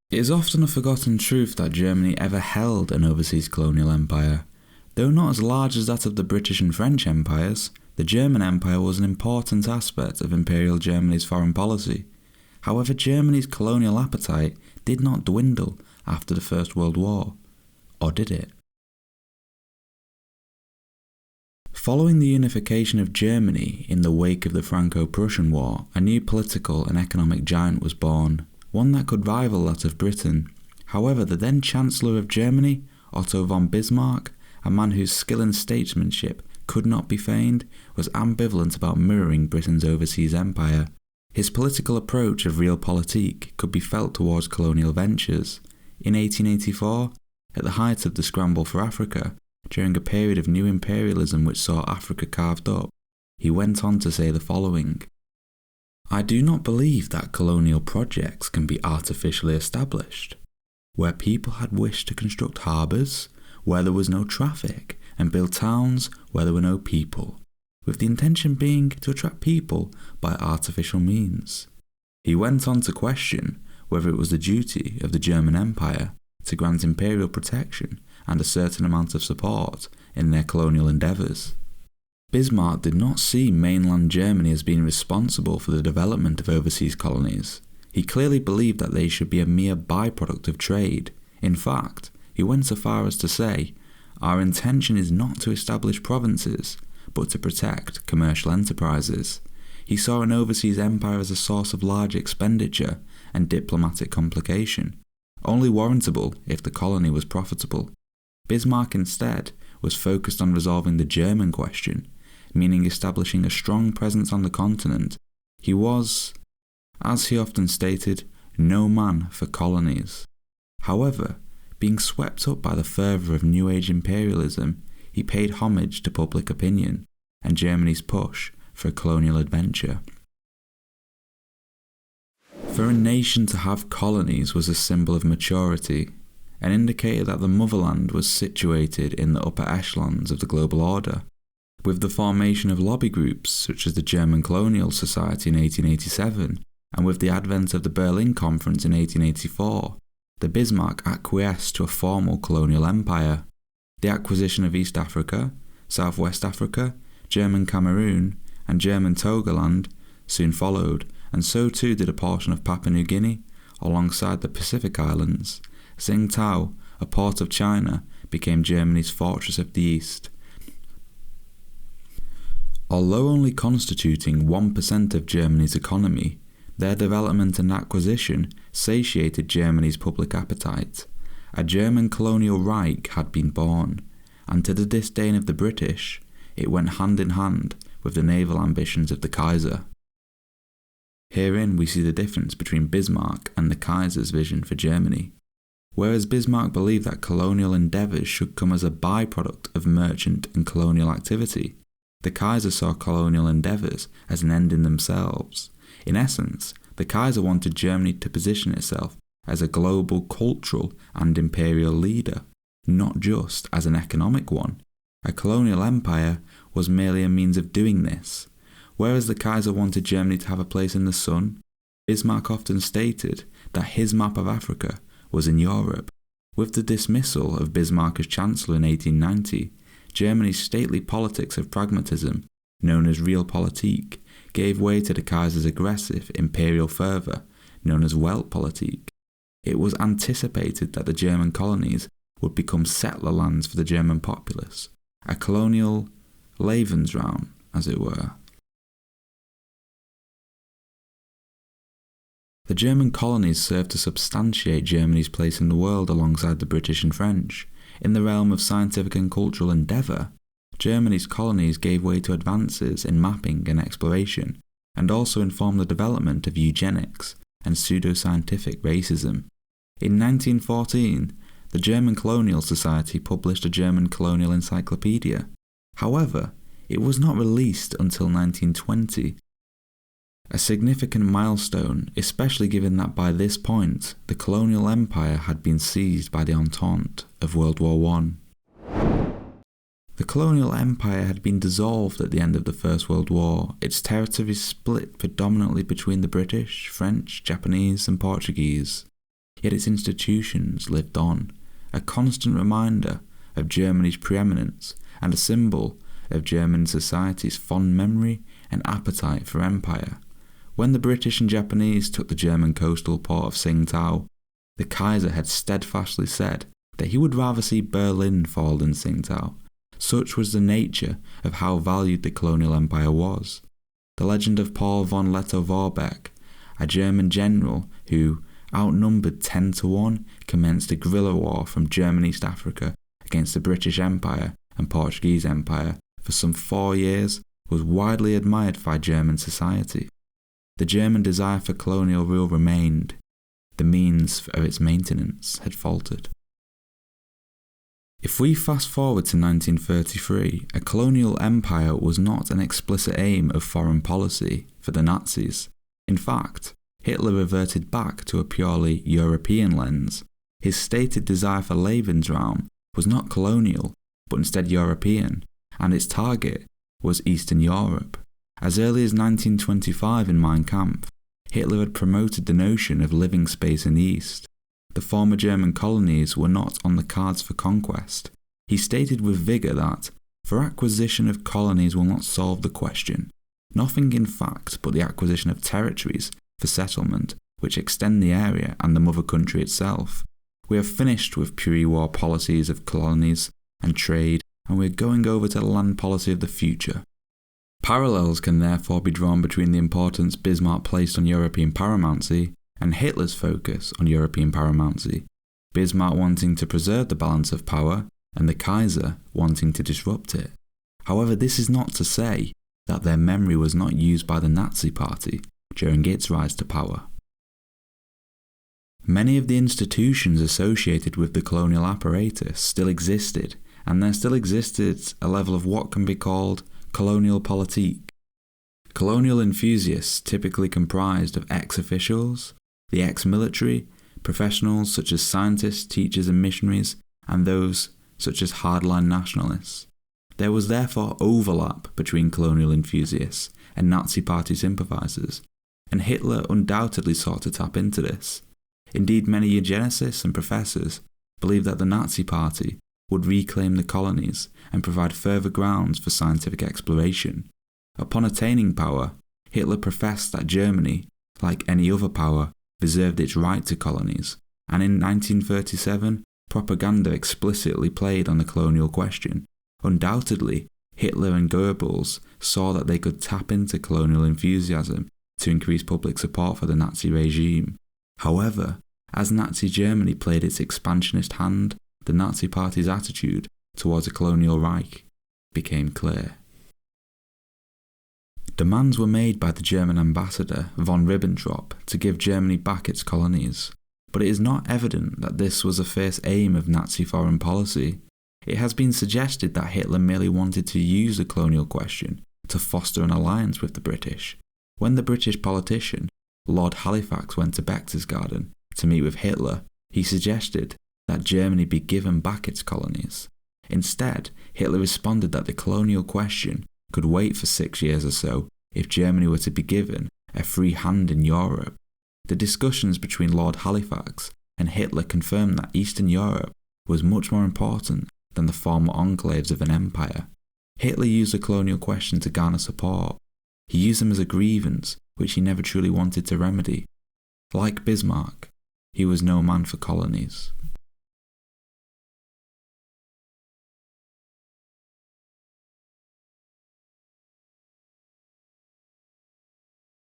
It is often a forgotten truth that Germany ever held an overseas colonial empire. Though not as large as that of the British and French empires, the German Empire was an important aspect of Imperial Germany's foreign policy. However, Germany's colonial appetite did not dwindle after the First World War. Or did it? Following the unification of Germany in the wake of the Franco-Prussian War, a new political and economic giant was born, one that could rival that of Britain. However, the then Chancellor of Germany, Otto von Bismarck, a man whose skill and statesmanship could not be feigned, was ambivalent about mirroring Britain's overseas empire. His political approach of realpolitik could be felt towards colonial ventures. In 1884, at the height of the scramble for Africa, during a period of new imperialism which saw Africa carved up, he went on to say the following: "I do not believe that colonial projects can be artificially established. Where people had wished to construct harbours, where there was no traffic, and build towns where there were no people, with the intention being to attract people by artificial means." He went on to question whether it was the duty of the German Empire to grant imperial protection and a certain amount of support in their colonial endeavours. Bismarck did not see mainland Germany as being responsible for the development of overseas colonies. He clearly believed that they should be a mere byproduct of trade. In fact, he went so far as to say, "Our intention is not to establish provinces, but to protect commercial enterprises." He saw an overseas empire as a source of large expenditure and diplomatic complication, only warrantable if the colony was profitable. Bismarck instead was focused on resolving the German question, meaning establishing a strong presence on the continent. He was, as he often stated, no man for colonies. However, being swept up by the fervour of New Age imperialism, he paid homage to public opinion and Germany's push for a colonial adventure. For a nation to have colonies was a symbol of maturity, an indicator that the motherland was situated in the upper echelons of the global order. With the formation of lobby groups such as the German Colonial Society in 1887, and with the advent of the Berlin Conference in 1884, the Bismarck acquiesced to a formal colonial empire. The acquisition of East Africa, Southwest Africa, German Cameroon, and German Togoland soon followed, and so too did a portion of Papua New Guinea, alongside the Pacific Islands. Tsingtao, a port of China, became Germany's fortress of the East. Although only constituting 1% of Germany's economy, their development and acquisition satiated Germany's public appetite. A German colonial Reich had been born, and to the disdain of the British, it went hand in hand with the naval ambitions of the Kaiser. Herein we see the difference between Bismarck and the Kaiser's vision for Germany. Whereas Bismarck believed that colonial endeavours should come as a byproduct of merchant and colonial activity, the Kaiser saw colonial endeavours as an end in themselves. In essence, the Kaiser wanted Germany to position itself as a global cultural and imperial leader, not just as an economic one. A colonial empire was merely a means of doing this. Whereas the Kaiser wanted Germany to have a place in the sun, Bismarck often stated that his map of Africa was in Europe. With the dismissal of Bismarck as Chancellor in 1890, Germany's stately politics of pragmatism, known as realpolitik, gave way to the Kaiser's aggressive imperial fervour, known as Weltpolitik. It was anticipated that the German colonies would become settler lands for the German populace, a colonial Lebensraum, as it were. The German colonies served to substantiate Germany's place in the world alongside the British and French. In the realm of scientific and cultural endeavour, Germany's colonies gave way to advances in mapping and exploration, and also informed the development of eugenics and pseudoscientific racism. In 1914, the German Colonial Society published a German colonial encyclopedia. However, it was not released until 1920. A significant milestone, especially given that by this point, the colonial empire had been seized by the Entente of World War I. The colonial empire had been dissolved at the end of the First World War, its territories split predominantly between the British, French, Japanese and Portuguese. yet its institutions lived on, a constant reminder of Germany's preeminence and a symbol of German society's fond memory and appetite for empire. When the British and Japanese took the German coastal port of Tsingtao, the Kaiser had steadfastly said that he would rather see Berlin fall than Tsingtao. Such was the nature of how valued the colonial empire was. The legend of Paul von Lettow-Vorbeck, a German general who, outnumbered 10-1, commenced a guerrilla war from German East Africa against the British Empire and Portuguese Empire for some 4 years, was widely admired by German society. The German desire for colonial rule remained. The means of its maintenance had faltered. If we fast forward to 1933, a colonial empire was not an explicit aim of foreign policy for the Nazis. In fact, Hitler reverted back to a purely European lens. His stated desire for Lebensraum was not colonial, but instead European, and its target was Eastern Europe. As early as 1925 in Mein Kampf, Hitler had promoted the notion of living space in the East. The former German colonies were not on the cards for conquest. He stated with vigour that, for acquisition of colonies will not solve the question. Nothing in fact but the acquisition of territories for settlement which extend the area and the mother country itself. We have finished with pre-war policies of colonies and trade, and we are going over to the land policy of the future. Parallels can therefore be drawn between the importance Bismarck placed on European paramountcy and Hitler's focus on European paramountcy, Bismarck wanting to preserve the balance of power and the Kaiser wanting to disrupt it. However, this is not to say that their memory was not used by the Nazi Party during its rise to power. Many of the institutions associated with the colonial apparatus still existed, and there still existed a level of what can be called colonial politique. Colonial enthusiasts typically comprised of ex-officials, the ex-military, professionals such as scientists, teachers and missionaries, and those such as hardline nationalists. There was therefore overlap between colonial enthusiasts and Nazi Party sympathisers, and Hitler undoubtedly sought to tap into this. Indeed, many eugenicists and professors believed that the Nazi Party would reclaim the colonies and provide further grounds for scientific exploration. Upon attaining power, Hitler professed that Germany, like any other power, reserved its right to colonies, and in 1937, propaganda explicitly played on the colonial question. Undoubtedly, Hitler and Goebbels saw that they could tap into colonial enthusiasm to increase public support for the Nazi regime. However, as Nazi Germany played its expansionist hand, the Nazi Party's attitude towards a colonial Reich became clear. Demands were made by the German ambassador von Ribbentrop to give Germany back its colonies, but it is not evident that this was a first aim of Nazi foreign policy. It has been suggested that Hitler merely wanted to use the colonial question to foster an alliance with the British. When the British politician Lord Halifax went to Berchtesgaden to meet with Hitler, he suggested that Germany be given back its colonies. Instead, Hitler responded that the colonial question could wait for 6 years or so if Germany were to be given a free hand in Europe. The discussions between Lord Halifax and Hitler confirmed that Eastern Europe was much more important than the former enclaves of an empire. Hitler used the colonial question to garner support. He used them as a grievance which he never truly wanted to remedy. Like Bismarck, he was no man for colonies.